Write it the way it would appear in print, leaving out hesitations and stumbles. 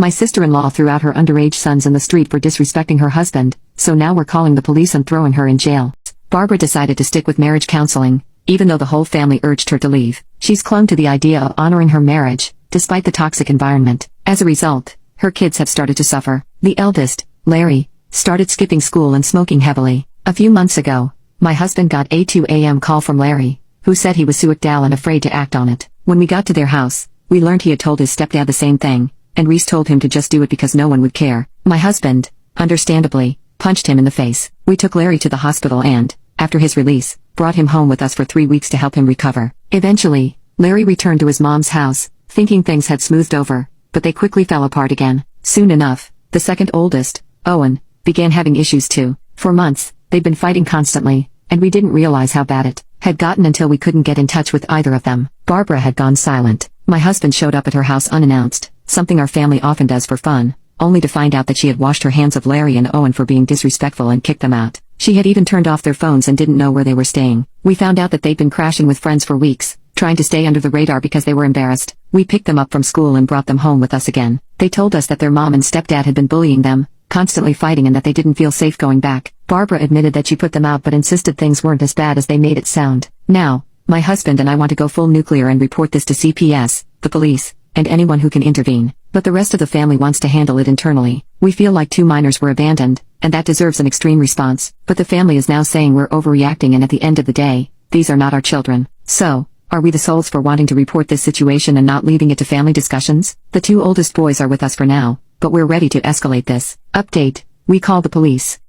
My sister-in-law threw out her underage sons in the street for disrespecting her husband, so now we're calling the police and throwing her in jail. Barbara decided to stick with marriage counseling, even though the whole family urged her to leave. She's clung to the idea of honoring her marriage, despite the toxic environment. As a result, her kids have started to suffer. The eldest, Larry, started skipping school and smoking heavily. A few months ago, my husband got a 2 a.m. call from Larry, who said he was suicidal and afraid to act on it. When we got to their house, we learned he had told his stepdad the same thing, and Reese told him to just do it because no one would care. My husband, understandably, punched him in the face. We took Larry to the hospital and, after his release, brought him home with us for 3 weeks to help him recover. Eventually, Larry returned to his mom's house, thinking things had smoothed over, but they quickly fell apart again. Soon enough, the second oldest, Owen, began having issues too. For months, they'd been fighting constantly, and we didn't realize how bad it had gotten until we couldn't get in touch with either of them. Barbara had gone silent. My husband showed up at her house unannounced, something our family often does for fun, only to find out that she had washed her hands of Larry and Owen for being disrespectful and kicked them out. She had even turned off their phones and didn't know where they were staying. We found out that they'd been crashing with friends for weeks, trying to stay under the radar because they were embarrassed. We picked them up from school and brought them home with us again. They told us that their mom and stepdad had been bullying them, constantly fighting, and that they didn't feel safe going back. Barbara admitted that she put them out but insisted things weren't as bad as they made it sound. Now, my husband and I want to go full nuclear and report this to CPS, the police, and anyone who can intervene. But the rest of the family wants to handle it internally. We feel like 2 minors were abandoned, and that deserves an extreme response. But the family is now saying we're overreacting, and at the end of the day, these are not our children. So, are we the souls for wanting to report this situation and not leaving it to family discussions? The 2 oldest boys are with us for now, but we're ready to escalate this. Update: we called the police.